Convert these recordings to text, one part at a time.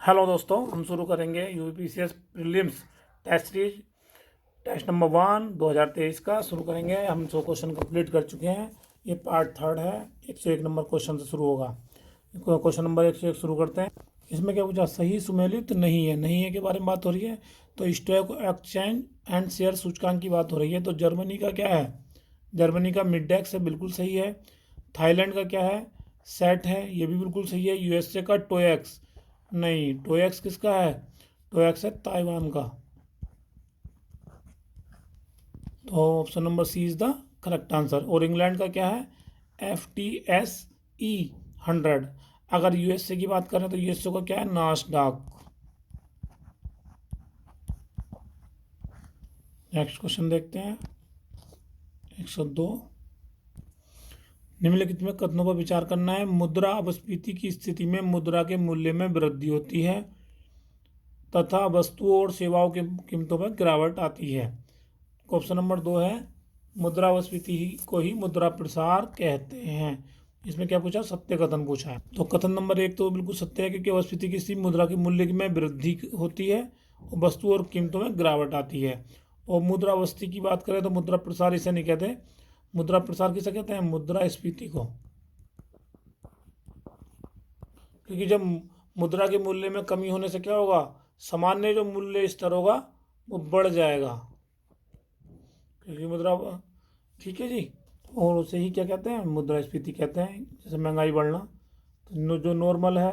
Hello दोस्तों, हम शुरू करेंगे UPCS prelims test series test number 1 2023 का शुरू करेंगे। हम 100 क्वेश्चन कंप्लीट कर चुके हैं। ये पार्ट थर्ड है। 101 नंबर क्वेश्चन से शुरू होगा। क्वेश्चन नंबर 101 शुरू करते हैं। इसमें क्या पूछा? सही सुमेलित नहीं है। नहीं है के बारे में बात हो रही है। तो स्टॉक एक्सचेंज एंड शेयर सूचकांक की बात हो रही है। तो जर्मनी का क्या है? जर्मनी का मिडडेक्स है, बिल्कुल सही है। थाईलैंड का क्या है? सेट है, ये भी बिल्कुल सही है। यूएसए का टोएक्स नहीं। टोएक्स किसका है? टोएक्स है ताइवान का। तो option number C is the correct answer. और इंग्लैंड का क्या है? FTSE 100। अगर यूएसए की बात करें तो यूएसए का क्या है? नास्डाक। नेक्स्ट क्वेश्चन देखते हैं। 102। निम्नलिखित में कथनों पर विचार करना है। मुद्रा अपस्फीति की स्थिति में मुद्रा के मूल्य में वृद्धि होती है तथा वस्तुओं और सेवाओं की कीमतों पर गिरावट आती है। ऑप्शन नंबर 2 है मुद्रास्फीति को ही मुद्रा प्रसार कहते हैं। इसमें क्या पूछा? सत्य कथन पूछा है। तो कथन नंबर 1 तो बिल्कुल सत्य है, क्योंकि अपस्फीति की स्थिति मुद्रा के मूल्य में वृद्धि होती है और वस्तु और कीमतों में गिरावट आती है। और मुद्रास्फीति की बात करें तो मुद्रा प्रसार इसे नहीं कहते। मुद्रा प्रसार किसे कहते हैं? मुद्रास्फीति को। क्योंकि जब मुद्रा के मूल्य में कमी होने से क्या होगा? सामान्य जो मूल्य स्तर होगा वो बढ़ जाएगा, क्योंकि मुद्रा। ठीक है जी। और उसे ही क्या कहते हैं? मुद्रास्फीति कहते हैं। जैसे महंगाई बढ़ना, तो जो नॉर्मल है,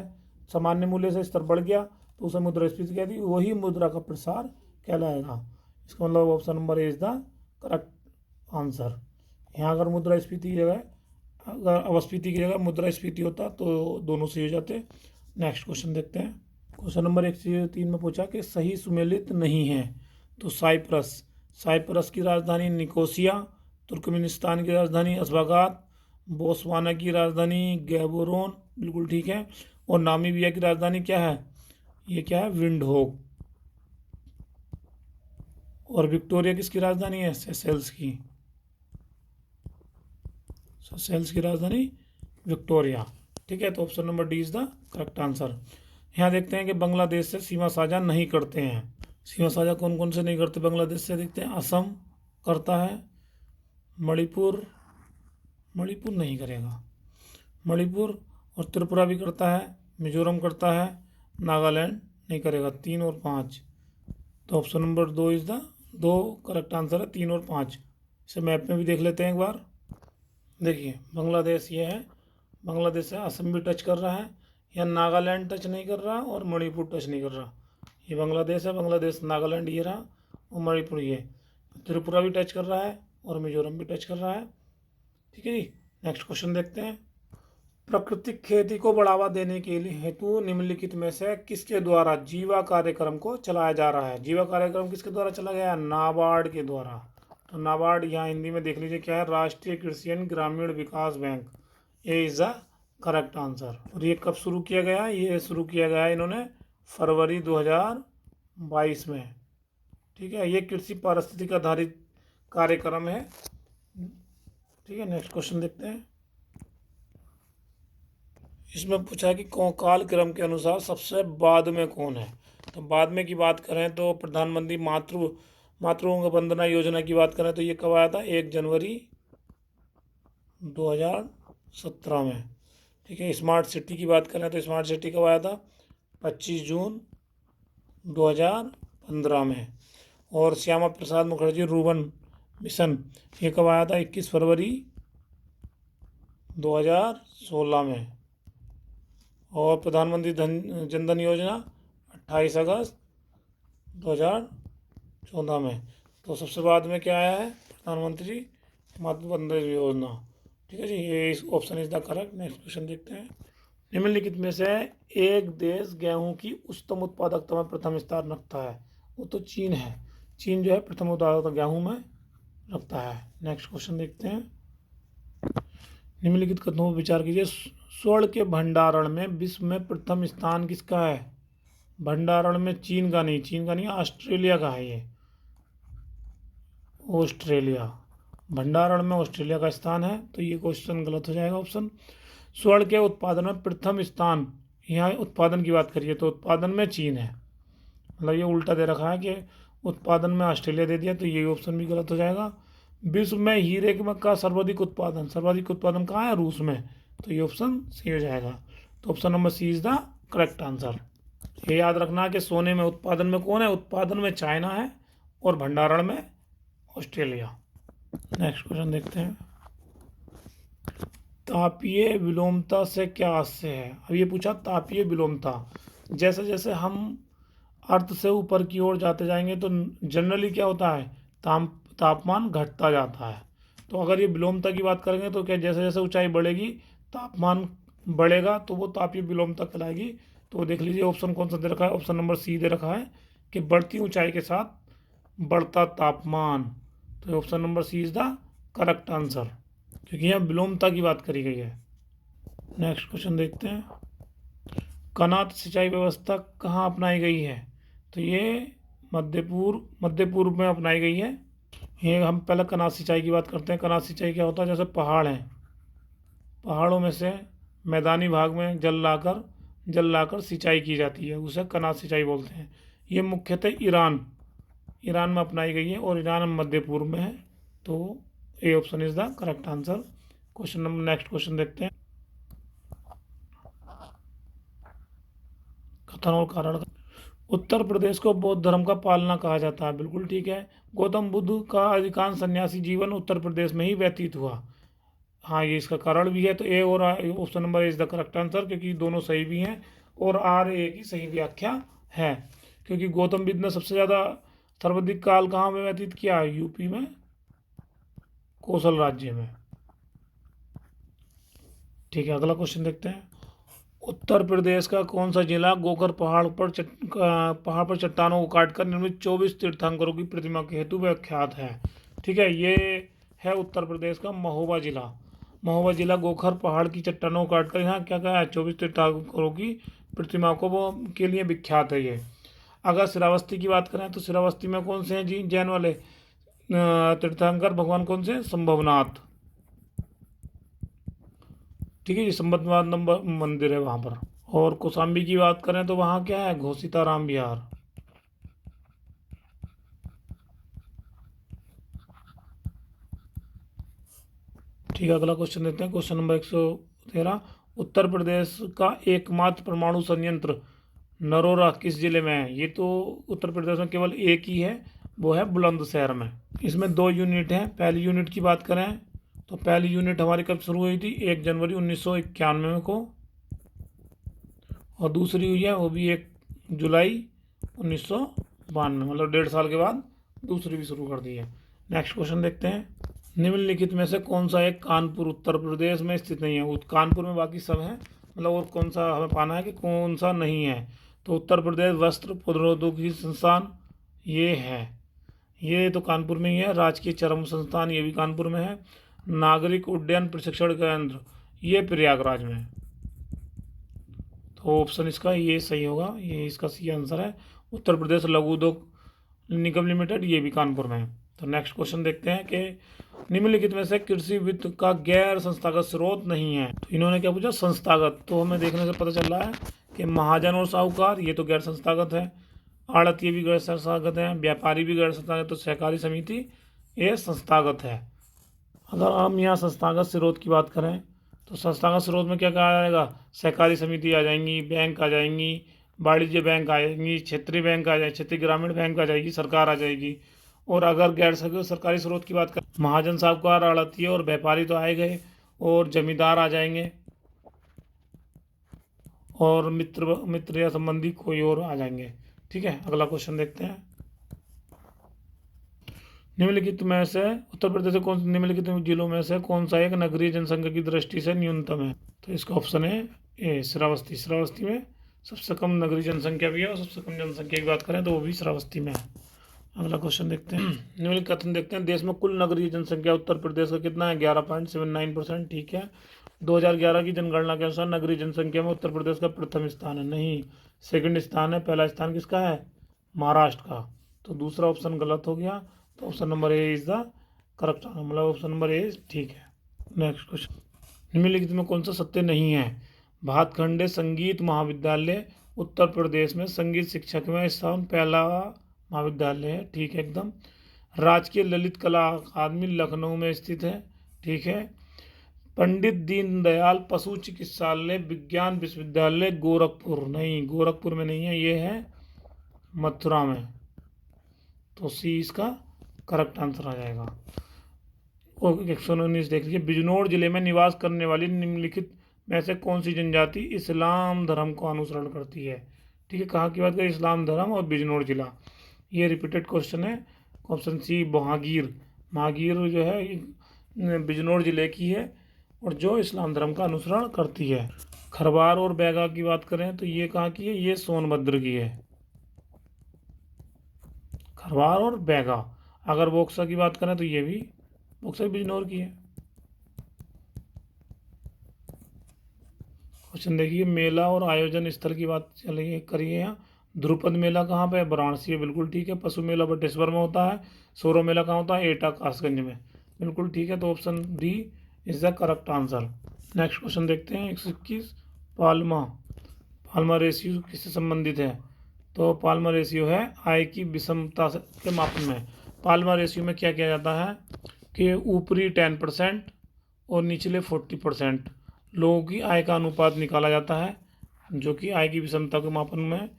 सामान्य मूल्य से स्तर बढ़ गया तो उसे मुद्रास्फीति कहती है। वही मुद्रा का प्रसार कहलाएगा। इसका मतलब option number A is the correct answer. यहाँ अगर मुद्रास्फीति की जगह, अगर अपस्फीति की जगह मुद्रास्फीति होता तो दोनों सही हो जाते। नेक्स्ट क्वेश्चन देखते हैं। क्वेश्चन नंबर 103 में पूछा कि सही सुमेलित नहीं है। तो साइप्रस, साइप्रस की राजधानी निकोसिया, तुर्कमेनिस्तान की राजधानी अशगाबाद, बोत्सवाना की राजधानी गैबोरोन, बिल्कुल ठीक है। और नामीबिया की राजधानी क्या है? ये क्या है? विंडहोक। और विक्टोरिया किसकी राजधानी है? सेशेल्स की। सेशेल्स की राजधानी विक्टोरिया। ठीक है। तो option number D is the correct answer. यहाँ देखते हैं कि बांग्लादेश से सीमा साझा नहीं करते हैं। सीमा साझा कौन कौन से नहीं करते बांग्लादेश से? देखते हैं। असम करता है, मणिपुर, मणिपुर नहीं करेगा, मणिपुर और त्रिपुरा भी करता है, मिजोरम करता है, नागालैंड नहीं करेगा। 3 और 5। तो option number 2 is the 2 correct answer है। 3 और 5। इसे मैप में भी देख लेते हैं एक बार। देखिए बांग्लादेश ये है, बांग्लादेश से असम भी टच कर रहा है, या नागालैंड टच नहीं कर रहा और मणिपुर टच नहीं कर रहा। ये बांग्लादेश है, बांग्लादेश नागालैंड ये रहा और मणिपुर ये। त्रिपुरा भी टच कर रहा है और मिजोरम भी टच कर रहा है। ठीक है जी। नेक्स्ट क्वेश्चन देखते हैं। प्राकृतिक खेती को बढ़ावा देने के लिए हेतु निम्नलिखित में से किसके द्वारा जीवा कार्यक्रम को चलाया जा रहा है? जीवा कार्यक्रम किसके द्वारा चला गया? नाबार्ड के द्वारा। तो नाबार्ड यहाँ हिंदी में देख लीजिए क्या है? राष्ट्रीय कृषि एवं ग्रामीण विकास bank. A is the correct answer. और ये कब शुरू किया गया? ये शुरू किया गया इन्होंने फरवरी 2022 में। ठीक है। ये कृषि पारिस्थितिक आधारित कार्यक्रम है। ठीक है। नेक्स्ट क्वेश्चन देखते हैं। इसमें पूछा है कि काल क्रम के अनुसार सबसे बाद में कौन है? तो बाद में की बात करें तो प्रधानमंत्री मातृ वंदना योजना की बात करें तो ये कब आया था? 1 जनवरी 2017 में। ठीक है। स्मार्ट सिटी की बात करें तो स्मार्ट सिटी कब आया था? 25 जून 2015 में। और श्यामा प्रसाद मुखर्जी रूर्बन मिशन ये कब आया था? 21 फरवरी 2016 में। और प्रधानमंत्री जनधन योजना 28 अगस्त 2014 में। तो सबसे बाद में क्या आया है? प्रधानमंत्री मातृ वंदना योजना। ठीक है जी। ये इस option is the correct. Next question देखते हैं। निम्नलिखित में से एक देश गेहूं की उच्चतम उत्पादकता में प्रथम स्थान रखता है। वो तो चीन है। चीन जो है प्रथम उत्पादकता गेहूं में रखता है। नेक्स्ट क्वेश्चन देखते हैं। निम्नलिखित कथनों पर विचार कीजिए। स्वर्ण के भंडारण में विश्व में प्रथम स्थान किसका है? भंडारण में चीन का नहीं, ऑस्ट्रेलिया का है। ये ऑस्ट्रेलिया, भंडारण में ऑस्ट्रेलिया का स्थान है। तो ये क्वेश्चन गलत हो जाएगा ऑप्शन। स्वर्ण के उत्पादन में प्रथम स्थान यहाँ उत्पादन की बात करिए तो उत्पादन में चीन है, मतलब ये उल्टा दे रखा है कि उत्पादन में ऑस्ट्रेलिया दे दिया, तो ये ऑप्शन भी गलत हो जाएगा। विश्व में हीरे का सर्वाधिक उत्पादन कहाँ है? रूस में, तो ये ऑप्शन सी हो जाएगा। तो option number C is the correct answer. ये याद रखना कि सोने में उत्पादन में कौन है? उत्पादन में चाइना है और भंडारण में ऑस्ट्रेलिया। नेक्स्ट क्वेश्चन देखते हैं। तापीय विलोमता से क्या आशय है? अब ये पूछा तापीय विलोमता, जैसे जैसे हम अर्थ से ऊपर की ओर जाते जाएंगे तो जनरली क्या होता है? तापमान घटता जाता है। तो अगर ये विलोमता की बात करेंगे तो क्या, जैसे जैसे ऊंचाई बढ़ेगी तापमान बढ़ेगा, तो वो तापीय विलोमता कहलाएगी। तो देख लीजिए ऑप्शन कौन सा दे रखा है? ऑप्शन नंबर सी दे रखा है कि बढ़ती ऊंचाई के साथ बढ़ता तापमान। तो option number C is the correct answer, क्योंकि यहाँ विलोमता की बात करी गई है। नेक्स्ट क्वेश्चन देखते हैं। कनात सिंचाई व्यवस्था कहाँ अपनाई गई है? तो ये मध्य पूर्व में अपनाई गई है। ये हम पहले कनात सिंचाई की बात करते हैं। कनात सिंचाई क्या होता है? जैसे पहाड़ हैं, पहाड़ों में से मैदानी भाग में जल लाकर सिंचाई की जाती है, उसे कनात सिंचाई बोलते हैं। ये मुख्यतः ईरान में अपनाई गई है और ईरान मध्य पूर्व में है। तो A option is the correct answer. Next question देखते हैं। कथन और कारण। उत्तर प्रदेश को बौद्ध धर्म का पालना कहा जाता है, बिल्कुल ठीक है। गौतम बुद्ध का अधिकांश सन्यासी जीवन उत्तर प्रदेश में ही व्यतीत हुआ। हाँ, ये इसका कारण भी है। तो ए और option number A is the correct answer, क्योंकि दोनों सही भी हैं और आर ए की सही व्याख्या है। क्योंकि गौतम बुद्ध ने सबसे ज़्यादा सर्वाधिक काल कहाँ में व्यतीत किया है? यूपी में, कौशल राज्य में। ठीक है, अगला क्वेश्चन देखते हैं। उत्तर प्रदेश का कौन सा जिला गोकर पहाड़ पर चट्टानों को काटकर निर्मित 24 तीर्थंकरों की प्रतिमा के हेतु विख्यात है? ठीक है, ये है उत्तर प्रदेश का महोबा जिला। महोबा जिला गोखर पहाड़ की चट्टानों को काटकर यहाँ क्या क्या है? 24 तीर्थंकरों की प्रतिमा को वो के लिए विख्यात है ये। अगर श्रावस्ती की बात करें तो श्रावस्ती में कौन से हैं जी जैन वाले तीर्थंकर भगवान? कौन से? संभवनाथ। ठीक है जी, संभवनाथ नंबर मंदिर है वहाँ पर। और कौशाम्बी की बात करें तो वहाँ क्या है? घोसीताराम विहार। ठीक है, अगला क्वेश्चन देते हैं। Question number 113। उत्तर प्रदेश का एकमात्र परमाणु संयंत्र नरोरा किस जिले में है? ये तो उत्तर प्रदेश में केवल एक ही है, वो है बुलंदशहर में। इसमें 2 यूनिट हैं। पहली यूनिट की बात करें तो पहली यूनिट हमारी कब शुरू हुई थी? 1 जनवरी 1991 को। और दूसरी हुई है वो भी 1 जुलाई 1992, मतलब 1.5 साल के बाद दूसरी भी शुरू कर दी है। नेक्स्ट क्वेश्चन देखते हैं। निम्नलिखित में से कौन सा एक कानपुर उत्तर प्रदेश में स्थित नहीं है? कानपुर में बाकी सब है, मतलब और कौन सा हमें पाना है कि कौन सा नहीं है। तो उत्तर प्रदेश वस्त्र प्रौद्योगिकी संस्थान ये है, ये तो कानपुर में ही है। राजकीय चरम संस्थान ये भी कानपुर में है। नागरिक उड्डयन प्रशिक्षण केंद्र ये प्रयागराज में है। तो ऑप्शन इसका ये सही होगा, ये इसका सही आंसर है। उत्तर प्रदेश लघु उद्योग निगम लिमिटेड ये भी कानपुर में है। तो नेक्स्ट क्वेश्चन देखते हैं कि निम्नलिखित में से कृषि वित्त का गैर संस्थागत स्रोत नहीं है? तो इन्होंने क्या पूछा? संस्थागत। तो हमें देखने से पता चल रहा है कि महाजन और साहूकार ये तो गैर संस्थागत है, आड़तिये भी गैर संस्थागत हैं, व्यापारी भी गैर संस्थागत, तो सहकारी समिति ये संस्थागत है। अगर हम यहाँ संस्थागत स्रोत की बात करें तो संस्थागत स्रोत में क्या कहा जाएगा? सहकारी समिति आ जाएंगी, बैंक आ जाएंगी, वाणिज्य बैंक आ जाएंगी, क्षेत्रीय बैंक आ जाएगी, क्षेत्रीय ग्रामीण बैंक आ जाएगी, सरकार आ जाएगी। और अगर गैर सरकारी स्रोत की बात करें, महाजन साहूकार, आड़तिये और व्यापारी तो आए गए, और जमींदार आ जाएंगे, और मित्र या संबंधी कोई और आ जाएंगे। ठीक है, अगला क्वेश्चन देखते हैं। निम्नलिखित में से उत्तर प्रदेश से निम्नलिखित जिलों में से कौन सा एक नगरीय जनसंख्या की दृष्टि से न्यूनतम है? तो इसका ऑप्शन है ए श्रावस्ती। श्रावस्ती में सबसे कम नगरीय जनसंख्या भी है, और सबसे कम जनसंख्या की बात करें तो वो भी श्रावस्ती में है। अगला क्वेश्चन देखते हैं। निम्नलिखित कथन देखते हैं। देश में कुल नगरीय जनसंख्या उत्तर प्रदेश का कितना है? 11.79%। ठीक है। 2011 की जनगणना के अनुसार नगरीय जनसंख्या में उत्तर प्रदेश का प्रथम स्थान है? नहीं, सेकंड स्थान है। पहला स्थान किसका है? महाराष्ट्र का। तो दूसरा ऑप्शन गलत हो गया। तो option number A is the correct, मतलब ऑप्शन नंबर ए ठीक है। Next question. निम्नलिखित में कौन सा सत्य नहीं है? भातखंडे संगीत महाविद्यालय उत्तर प्रदेश में संगीत शिक्षक में स्थान पहला महाविद्यालय है, ठीक है एकदम। राजकीय ललित कला अकादमी लखनऊ में स्थित है, ठीक है। पंडित दीनदयाल पशु चिकित्सालय विज्ञान विश्वविद्यालय गोरखपुर, नहीं गोरखपुर में नहीं है, ये है मथुरा में, तो सी इसका करेक्ट आंसर आ जाएगा। और 119 देख लीजिए, बिजनौर जिले में निवास करने वाली निम्नलिखित में से कौन सी जनजाति इस्लाम धर्म को अनुसरण करती है, ठीक है। कहाँ की बात करें, इस्लाम धर्म और बिजनौर जिला, ये रिपीटेड क्वेश्चन है। ऑप्शन सी महागीर, महागीर जो है बिजनौर जिले की है और जो इस्लाम धर्म का अनुसरण करती है। खरवार और बैगा की बात करें तो ये कहाँ की है, ये सोनभद्र की है, खरवार और बैगा। अगर बोक्सा की बात करें तो ये भी बोक्सा बिजनौर की है। क्वेश्चन देखिए, मेला और आयोजन स्थल की बात चलिए करिए। यहाँ ध्रुपद मेला कहाँ पे है, वाराणसी है, बिल्कुल ठीक है। पशु मेला बटेश्वर में होता है। सौरो मेला कहाँ होता है, एटा कासगंज में, बिल्कुल ठीक है। तो option D is the correct answer. Next question देखते हैं 121, पाल्मा, पाल्मा रेशियो किससे संबंधित है, तो पाल्मा रेशियो है आय की विषमता के मापन में। पाल्मा रेशियो में क्या किया जाता है कि ऊपरी 10% और निचले 40% लोगों की आय का अनुपात निकाला जाता है, जो कि आय की विषमता के मापन में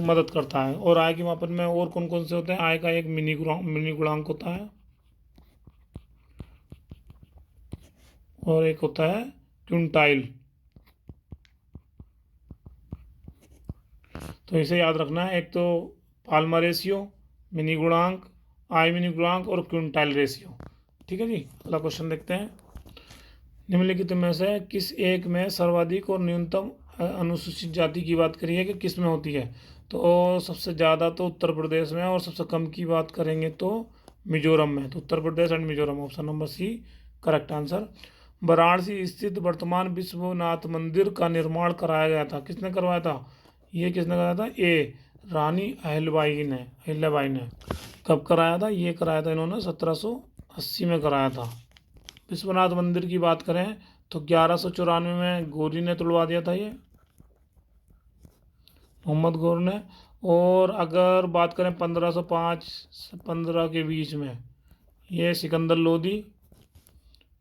मदद करता है। और आय के मापन में और कौन कौन से होते हैं, आय का एक मिनी गुणांक होता है और एक होता है क्विंटाइल। तो इसे याद रखना है, एक तो पाल्मा रेशियो, मिनी गुणांक, आय मिनी गुणांक और क्विंटाइल रेशियो, ठीक है जी। अगला क्वेश्चन देखते हैं, निम्नलिखित में से किस एक में सर्वाधिक और न्यूनतम अनुसूचित जाति की बात करिए कि किस में होती है, तो सबसे ज़्यादा तो उत्तर प्रदेश में और सबसे कम की बात करेंगे तो मिजोरम में। तो Uttar Pradesh and Mizoram, option number C correct answer. Varanasi स्थित वर्तमान विश्वनाथ मंदिर का निर्माण कराया गया था, किसने करवाया था, ये किसने कराया था, ए रानी अहिल्याबाई ने। कब कराया था, ये कराया था इन्होंने 1780 में कराया था। विश्वनाथ मंदिर की बात करें तो 1194 में गौरी ने तुड़वा दिया था, ये मोहम्मद गौर ने। और अगर बात करें 1505 से 15 के बीच में ये सिकंदर लोदी,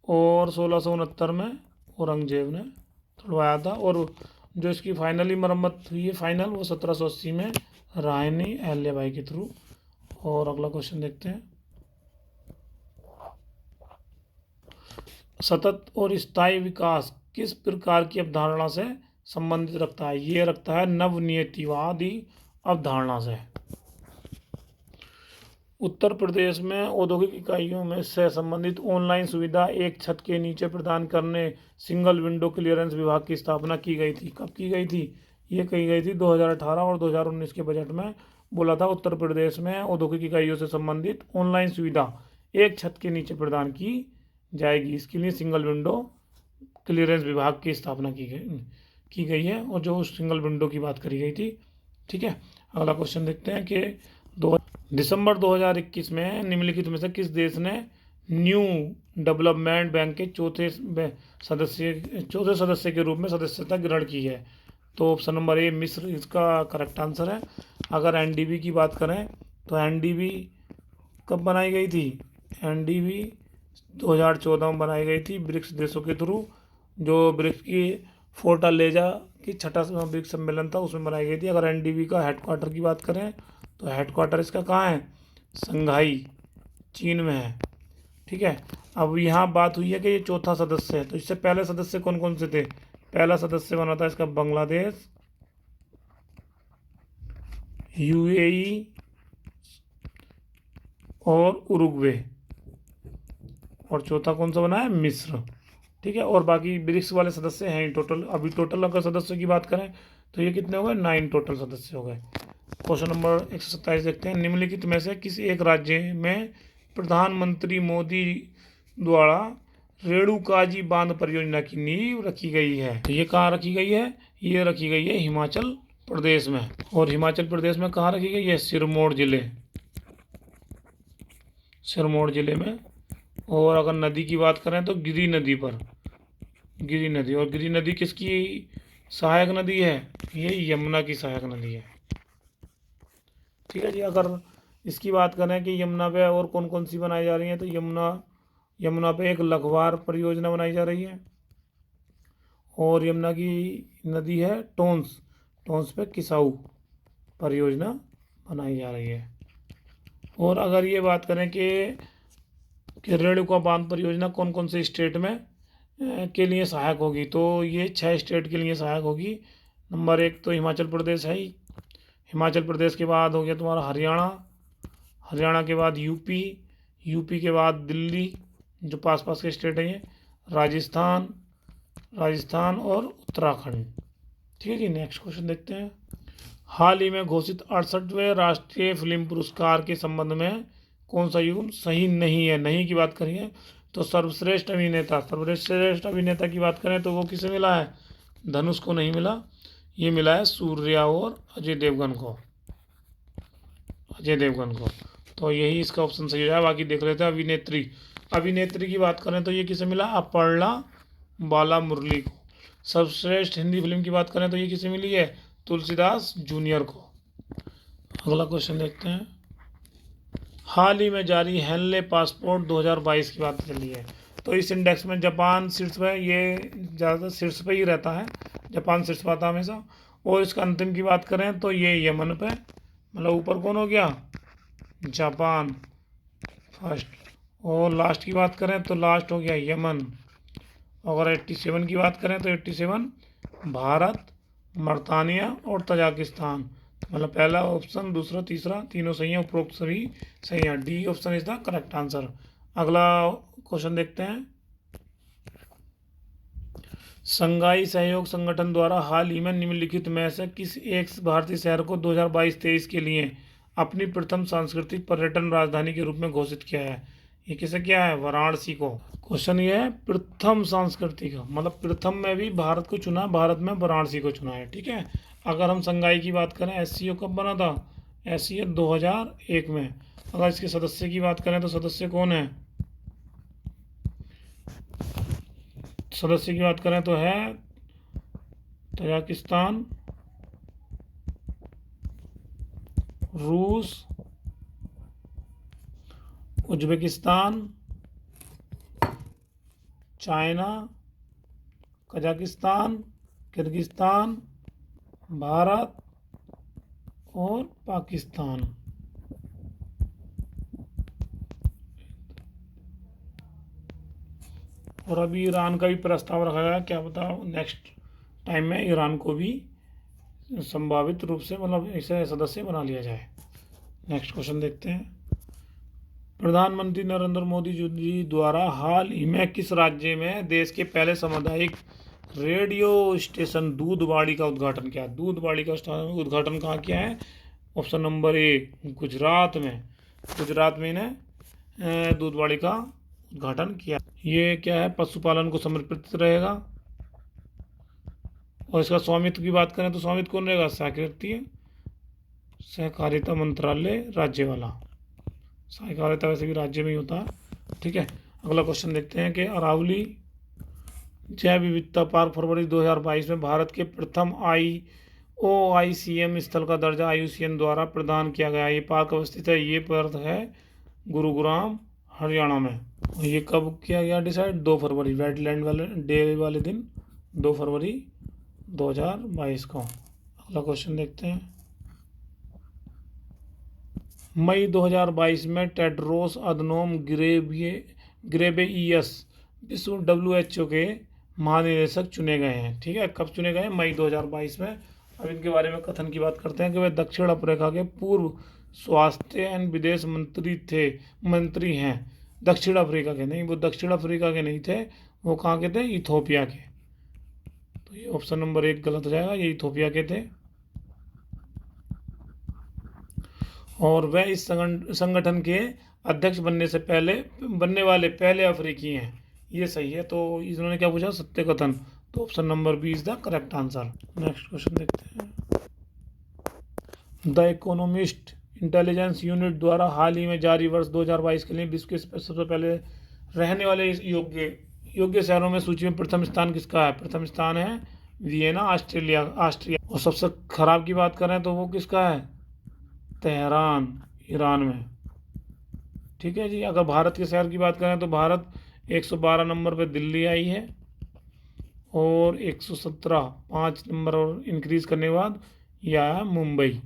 और 1669 में औरंगजेब ने तुड़वाया था। और जो इसकी फाइनली मरम्मत हुई है फाइनल, वो 1780 में रानी अहिल्याबाई के थ्रू। और अगला क्वेश्चन देखते हैं, सतत और स्थायी विकास किस प्रकार की अवधारणा से संबंधित रखता है, ये रखता है नवनियतिवादी अवधारणा से। उत्तर प्रदेश में औद्योगिक इकाइयों में से संबंधित ऑनलाइन सुविधा एक छत के नीचे प्रदान करने सिंगल विंडो क्लियरेंस विभाग की स्थापना की गई थी। कब की गई थी, ये की गई थी 2018 और 2019 के बजट में बोला था उत्तर प्रदेश में औद्योगिक इकाइयों से संबंधित ऑनलाइन सुविधा एक छत के नीचे प्रदान की जाएगी। इसके लिए सिंगल विंडो क्लियरेंस विभाग की स्थापना की गई है और जो उस सिंगल विंडो की बात करी गई थी, ठीक है। अगला क्वेश्चन देखते हैं कि दिसंबर 2021 में निम्नलिखित में से किस देश ने न्यू डेवलपमेंट बैंक के चौथे सदस्य के रूप में सदस्यता ग्रहण की है, तो ऑप्शन नंबर ए मिस्र इसका करेक्ट आंसर है। अगर एनडीबी की बात करें तो एनडीबी कब बनाई गई थी, एनडीबी 2014 में बनाई गई थी ब्रिक्स देशों के थ्रू। जो ब्रिक्स की फोर्टालेजा की छठा ब्रिक्स सम्मेलन था उसमें बनाई गई थी। अगर एनडीबी का हेडक्वार्टर की बात करें तो हेडक्वार्टर इसका कहाँ है, संघाई चीन में है, ठीक है। अब यहाँ बात हुई है कि ये चौथा सदस्य है, तो इससे पहले सदस्य कौन कौन से थे, पहला सदस्य बना था इसका बांग्लादेश, यूएई और उरुग्वे, और चौथा कौन सा बना है, मिस्र, ठीक है। और बाकी ब्रिक्स वाले सदस्य हैं टोटल। अभी टोटल अगर सदस्यों की बात करें तो ये कितने हो गए, 9 टोटल सदस्य हो गए। क्वेश्चन नंबर 127 देखते हैं, निम्नलिखित में से किस एक राज्य में प्रधानमंत्री मोदी द्वारा रेणुकाजी बांध परियोजना की नींव रखी गई है, तो ये कहाँ रखी गई है, ये रखी गई है हिमाचल प्रदेश में। और हिमाचल प्रदेश में कहाँ रखी गई है, सिरमौर जिले में। और अगर नदी की बात करें तो गिरी नदी पर, गिरि नदी। और गिरि नदी किसकी सहायक नदी है? ये यमुना की सहायक नदी है। ठीक है जी। अगर इसकी बात करें कि यमुना पे और कौन कौन सी बनाई जा रही है, तो यमुना पे एक लखवार परियोजना बनाई जा रही है, और यमुना की नदी है टोंस, टोंस पे किसाऊ परियोजना बनाई जा रही है। और अगर ये बात करें कि रेणुका बांध परियोजना कौन कौन से स्टेट में के लिए सहायक होगी, तो ये 6 स्टेट के लिए सहायक होगी। नंबर 1 तो हिमाचल प्रदेश है ही। हिमाचल प्रदेश के बाद हो गया तुम्हारा हरियाणा, हरियाणा के बाद यूपी, यूपी के बाद दिल्ली, जो पास पास के स्टेट हैं ये, राजस्थान, राजस्थान और उत्तराखंड। ठीक है जी। नेक्स्ट क्वेश्चन देखते हैं। हाल ही में घोषित 68वें राष्ट्रीय फिल्म पुरस्कार के संबंध में कौन सा युग्म सही नहीं है? नहीं की बात करिए तो सर्वश्रेष्ठ अभिनेता, सर्वश्रेष्ठ अभिनेता की बात करें तो वो किसे मिला है? धनुष को नहीं मिला, ये मिला है सूर्या और अजय देवगन को, अजय देवगन को। तो यही इसका ऑप्शन सही है। बाकी देख लेते हैं। अभिनेत्री, अभिनेत्री की बात करें तो ये किसे मिला? अपर्णा बाला मुरली को। सर्वश्रेष्ठ हिंदी फिल्म की बात करें तो ये किसे मिली है? तुलसीदास जूनियर को। अगला क्वेश्चन देखते हैं। हाल ही में जारी हेनले पासपोर्ट 2022 की बात चली है, तो इस इंडेक्स में जापान शीर्ष पे, ये ज़्यादातर शीर्ष पे ही रहता है, जापान शीर्ष पाता हमेशा। और इसका अंतिम की बात करें तो ये यमन पे, मतलब ऊपर कौन हो गया? जापान फर्स्ट, और लास्ट की बात करें तो लास्ट हो गया यमन। अगर 87 की बात करें तो 87 भारत, बरतानिया और तजाकिस्तान। मतलब पहला ऑप्शन, दूसरा, तीसरा, तीनों सही है, उपरोक्त सभी सही है। D option is the correct answer. अगला क्वेश्चन देखते हैं। संघाई सहयोग संगठन द्वारा हाल ही में निम्नलिखित में से किस एक भारतीय शहर को 2022-23 के लिए अपनी प्रथम सांस्कृतिक पर्यटन राजधानी के रूप में घोषित किया है? ये किसे किया है? वाराणसी को। क्वेश्चन ये है प्रथम सांस्कृतिक, मतलब प्रथम में भी भारत को चुना, भारत में वाराणसी को चुना है। ठीक है। अगर हम संघाई की बात करें, एससीओ कब बना था? एससीओ 2001 में। अगर इसके सदस्य की बात करें तो सदस्य कौन है? सदस्य की बात करें तो है तजाकिस्तान, रूस, Uzbekistan, China, Kazakhstan, Kyrgyzstan, Bharat और पाकिस्तान। और अभी ईरान का भी प्रस्ताव रखा गया, क्या पता नेक्स्ट टाइम में ईरान को भी संभावित रूप से, मतलब इसे सदस्य बना लिया जाए। नेक्स्ट क्वेश्चन देखते हैं। प्रधानमंत्री नरेंद्र मोदी जी द्वारा हाल ही में किस राज्य में देश के पहले सामुदायिक रेडियो स्टेशन दूधवाड़ी का उद्घाटन किया? दूधवाड़ी का उद्घाटन कहाँ किया है? ऑप्शन नंबर 1 गुजरात में। गुजरात में इन्हें दूधवाड़ी का उद्घाटन किया। ये क्या है? पशुपालन को समर्पित रहेगा। और इसका स्वामित्व की बात करें तो स्वामित्व कौन रहेगा? सहकारिता मंत्रालय राज्य वाला। सहकारिता वैसे भी राज्य में ही होता है। ठीक है। अगला क्वेश्चन देखते हैं कि अरावली जैव विविधता पार्क फरवरी 2022 में भारत के प्रथम OICM स्थल का दर्जा IUCN द्वारा प्रदान किया गया। ये पार्क अवस्थित है, ये पार्क है गुरुग्राम हरियाणा में। और ये कब किया गया डिसाइड? 2 फरवरी, वेटलैंड वाले डे वाले दिन 2 फरवरी 2022 को। अगला क्वेश्चन देखते हैं। मई 2022 में टेड्रोस अधनोम घेब्रेयेसस विश्व WHO के महानिदेशक चुने गए हैं। ठीक है। कब चुने गए? मई 2022 में। अब इनके बारे में कथन की बात करते हैं कि वे दक्षिण अफ्रीका के पूर्व स्वास्थ्य एवं विदेश मंत्री हैं। दक्षिण अफ्रीका के नहीं, वो दक्षिण अफ्रीका के नहीं थे, वो कहाँ के थे? इथोपिया के। तो ये ऑप्शन नंबर 1 गलत हो जाएगा, ये इथोपिया के थे। और वह इस संगठन के अध्यक्ष बनने वाले पहले अफ्रीकी हैं। ये सही है। तो इन्होंने क्या पूछा? सत्य कथन। तो option number B is the correct answer. Next question देखते हैं। द इकोनॉमिस्ट इंटेलिजेंस यूनिट द्वारा हाल ही में जारी वर्ष 2022 के लिए विश्व के सबसे पहले रहने वाले योग्य योग्य शहरों में सूची में प्रथम स्थान किसका है? प्रथम स्थान है वियना, ऑस्ट्रिया। और सबसे खराब की बात करें तो वो किसका है? तेहरान, ईरान में। ठीक है जी। अगर भारत के शहर की बात करें तो भारत 112 नंबर पे दिल्ली आई है, और 117 5 नंबर और इंक्रीज करने के बाद यह है मुंबई।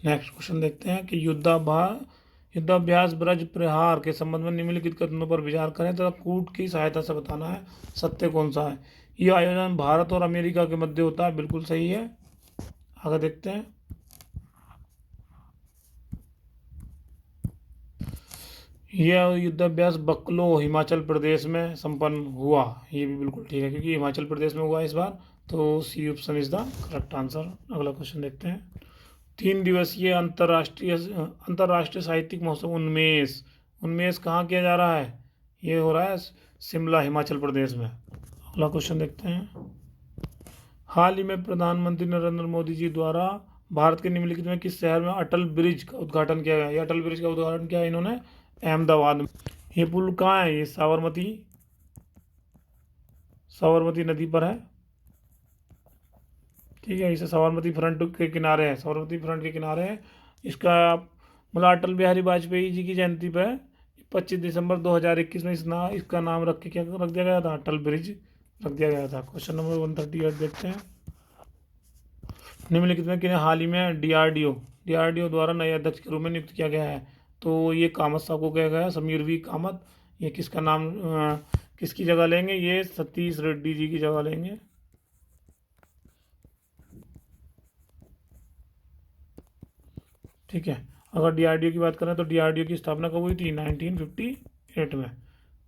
नेक्स्ट क्वेश्चन देखते हैं कि युद्धाभ्यास ब्रज प्रहार के संबंध में निम्नलिखित कथनों पर विचार करें तथा कूट की सहायता से बताना है सत्य कौन सा है। यह आयोजन भारत और अमेरिका के मध्य होता है, बिल्कुल सही है। आगे देखते हैं। यह युद्धाभ्यास बकलो हिमाचल प्रदेश में संपन्न हुआ, ये भी बिल्कुल ठीक है क्योंकि हिमाचल प्रदेश में हुआ इस बार, तो C option is the correct answer. अगला क्वेश्चन देखते हैं। 3 दिवसीय अंतर्राष्ट्रीय साहित्यिक महोत्सव उन्मेष कहाँ किया जा रहा है? ये हो रहा है शिमला, हिमाचल प्रदेश में। अगला क्वेश्चन देखते हैं। हाल ही में प्रधानमंत्री नरेंद्र मोदी जी द्वारा भारत के निम्नलिखित में किस शहर में अटल ब्रिज का उद्घाटन किया गया? ये अटल ब्रिज का उद्घाटन किया इन्होंने अहमदाबाद में। ये पुल कहाँ है? ये साबरमती नदी पर है। ठीक है, इसे साबरमती फ्रंट के किनारे है, साबरमती फ्रंट के किनारे है। इसका मतलब अटल बिहारी वाजपेयी जी की जयंती पर 25 दिसंबर 2021 में इसका नाम रख के क्या रख दिया गया था? अटल ब्रिज रख दिया गया था। क्वेश्चन नंबर 138 देखते हैं। निम्नलिखित में किन्हें हाल ही में डीआरडीओ द्वारा नए अध्यक्ष के रूप में नियुक्त किया गया है? तो ये कामत साहब को किया गया है, समीर वी कामत। ये किसका नाम किसकी जगह लेंगे? ये सतीश रेड्डी जी की जगह लेंगे। ठीक है। अगर डीआरडीओ की बात करें तो डीआरडीओ की स्थापना कब हुई थी? 1958 में।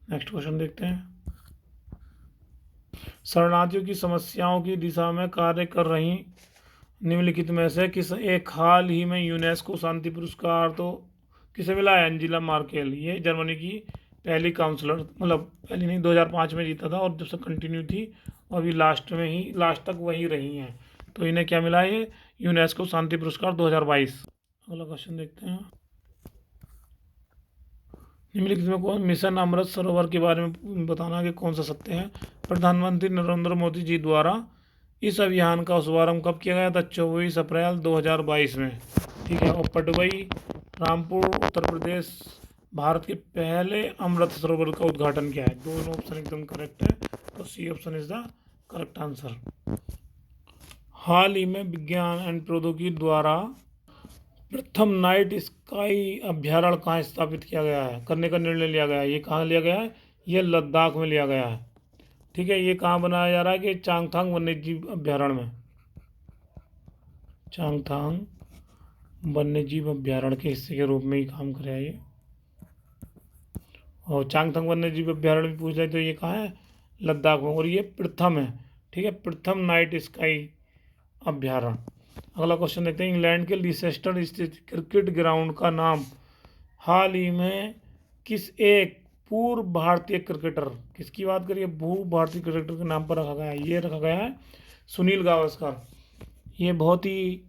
नेक्स्ट क्वेश्चन देखते हैं। शरणार्थियों की समस्याओं की दिशा में कार्य कर रही निम्नलिखित में से किस एक हाल ही में यूनेस्को शांति पुरस्कार तो किसे मिला है? Angela Merkel. ये जर्मनी की पहली काउंसलर, मतलब पहली नहीं, 2005 में जीता था और जब से कंटिन्यू थी और अभी लास्ट तक वही रही हैं। तो इन्हें क्या मिला है? यूनेस्को शांति पुरस्कार 2022। अगला क्वेश्चन देखते हैं। निम्नलिखित में कौन मिशन अमृत सरोवर के बारे में बताना कि कौन सा सत्य है? प्रधानमंत्री नरेंद्र मोदी जी द्वारा इस अभियान का शुभारंभ कब किया गया था? 24 अप्रैल 2022 में। ठीक है। और पटवई रामपुर उत्तर प्रदेश भारत के पहले अमृत सरोवर का उद्घाटन किया है। दोनों ऑप्शन एकदम करेक्ट है, तो C option is the correct answer. हाल ही में विज्ञान एंड प्रौद्योगिकी द्वारा प्रथम नाइट स्काई अभ्यारण्य कहाँ स्थापित किया गया है, करने का निर्णय लिया गया है? ये कहाँ लिया गया है? ये लद्दाख में लिया गया है। ठीक है। ये कहाँ बनाया जा रहा है? कि चांगथांग वन्यजीव अभ्यारण्य में। चांगथांग वन्यजीव अभ्यारण्य के हिस्से के रूप में ही काम कर रहा है ये। और चांगथांग वन्यजीव अभ्यारण्य भी पूछ जाए तो ये कहाँ है? लद्दाख में। और ये प्रथम है। ठीक है, प्रथम नाइट स्काई अभ्यारण्य। अगला क्वेश्चन देखते हैं। इंग्लैंड के लीसेस्टर स्थित क्रिकेट ग्राउंड का नाम हाल ही में किस एक पूर्व भारतीय क्रिकेटर, किसकी बात करिए, पूर्व भारतीय क्रिकेटर के नाम पर रखा गया है? ये रखा गया है सुनील गावस्कर। ये बहुत ही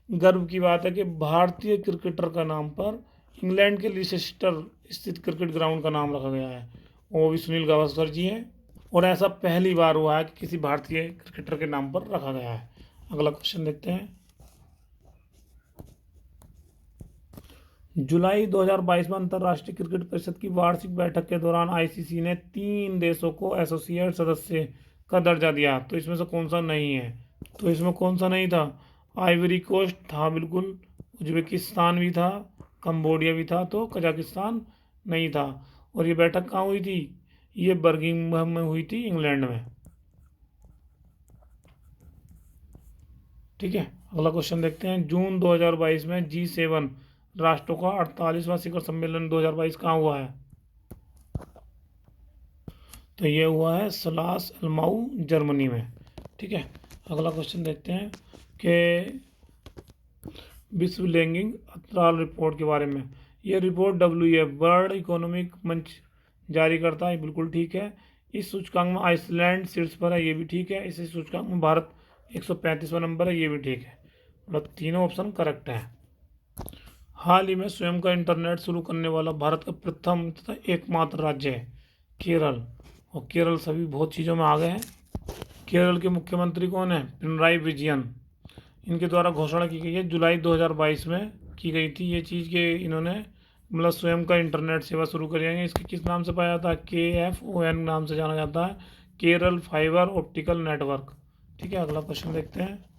गर्व की बात है कि भारतीय क्रिकेटर का नाम पर इंग्लैंड के लीसेस्टर स्थित क्रिकेट ग्राउंड का नाम रखा गया है, वो भी सुनील गावस्कर जी हैं। और ऐसा पहली बार हुआ है कि किसी भारतीय क्रिकेटर के नाम पर रखा गया है। अगला क्वेश्चन देखते हैं। जुलाई 2022 में अंतर्राष्ट्रीय क्रिकेट परिषद की वार्षिक बैठक के दौरान आईसीसी ने 3 देशों को एसोसिएट सदस्य का दर्जा दिया, तो इसमें से कौन सा नहीं है? तो इसमें कौन सा नहीं था? आइवरी कोस्ट था बिल्कुल, उज्बेकिस्तान भी था, कंबोडिया भी था, तो कजाकिस्तान नहीं था। और ये बैठक कहाँ हुई थी? ये बर्मिंघम में हुई थी, इंग्लैंड में। ठीक है। अगला क्वेश्चन देखते हैं। जून 2022 में G7 राष्ट्रों का 48वां शिखर सम्मेलन 2022 कहाँ हुआ है? तो ये हुआ है सलास अलमाऊ, जर्मनी में। ठीक है। अगला क्वेश्चन देखते हैं कि विश्व लैंगिक अंतराल रिपोर्ट के बारे में। ये रिपोर्ट WEF वर्ल्ड इकोनॉमिक मंच जारी करता है, बिल्कुल ठीक है। इस सूचकांक में आइसलैंड शीर्ष पर है, ये भी ठीक है। इस सूचकांक में भारत 135वां नंबर है, ये भी ठीक है। मतलब तीनों ऑप्शन करेक्ट है। हाल ही में स्वयं का इंटरनेट शुरू करने वाला भारत का प्रथम तथा एकमात्र राज्य है केरल। और केरल सभी बहुत चीज़ों में आगे हैं। केरल के मुख्यमंत्री कौन है? पिनराई विजयन। इनके द्वारा घोषणा की गई है जुलाई 2022 में की गई थी ये चीज़ के इन्होंने मतलब स्वयं का इंटरनेट सेवा शुरू करेंगे। इसके किस नाम से पाया जाता है? KFON नाम से जाना जाता है, केरल फाइबर ऑप्टिकल नेटवर्क। ठीक है, अगला क्वेश्चन देखते हैं।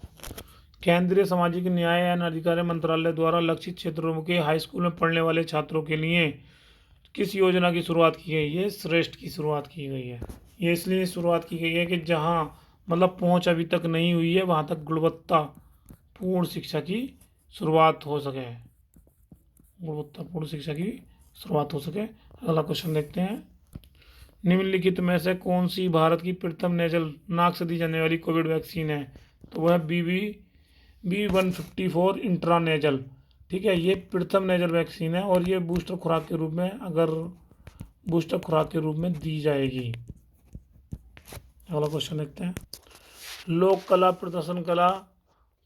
केंद्रीय सामाजिक न्याय एवं अधिकारिता मंत्रालय द्वारा लक्षित क्षेत्रों के हाई स्कूल में पढ़ने वाले छात्रों के लिए किस योजना की शुरुआत की गई है? श्रेष्ठ की शुरुआत की गई है। ये इसलिए शुरुआत की गई है कि जहाँ मतलब पहुँच अभी तक नहीं हुई है वहाँ तक गुणवत्तापूर्ण शिक्षा की शुरुआत हो सके, गुणवत्तापूर्ण शिक्षा की शुरुआत हो सके। अगला क्वेश्चन देखते हैं। निम्नलिखित में से कौन सी भारत की प्रथम नेजल नाक से दी जाने वाली कोविड वैक्सीन है? तो वह B154 इंट्रानेजल। ठीक है, ये प्रथम नेजल वैक्सीन है और ये बूस्टर खुराक के रूप में दी जाएगी। अगला क्वेश्चन देखते हैं। लोक कला, प्रदर्शन कला,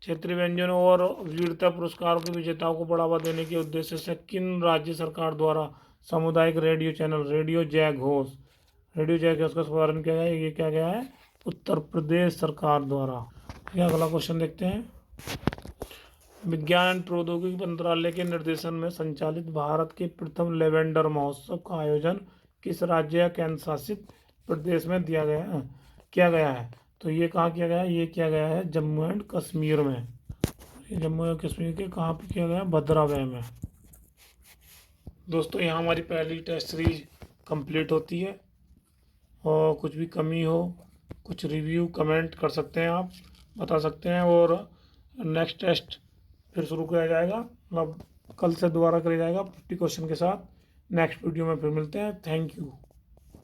क्षेत्रीय व्यंजनों और वीरता पुरस्कारों के विजेताओं को बढ़ावा देने के उद्देश्य से किन राज्य सरकार द्वारा सामुदायिक रेडियो चैनल रेडियो जयघोष का शुभारंभ किया गया है? ये क्या गया है? उत्तर प्रदेश सरकार द्वारा। अगला क्वेश्चन देखते हैं। विज्ञान एवं प्रौद्योगिकी मंत्रालय के निर्देशन में संचालित भारत के प्रथम लेवेंडर महोत्सव का आयोजन किस राज्य या केंद्र शासित प्रदेश में किया गया है? तो ये कहाँ किया गया है? ये किया गया है जम्मू एंड कश्मीर में। जम्मू एंड कश्मीर के कहाँ पे किया गया? भद्रावह में। दोस्तों, यहाँ हमारी पहली टेस्ट सीरीज कंप्लीट होती है और कुछ भी कमी हो, कुछ रिव्यू कमेंट कर सकते हैं, आप बता सकते हैं। और नेक्स्ट टेस्ट फिर शुरू किया जाएगा, मतलब कल से दोबारा किया जाएगा 50 क्वेश्चन के साथ। नेक्स्ट वीडियो में फिर मिलते हैं। Thank you.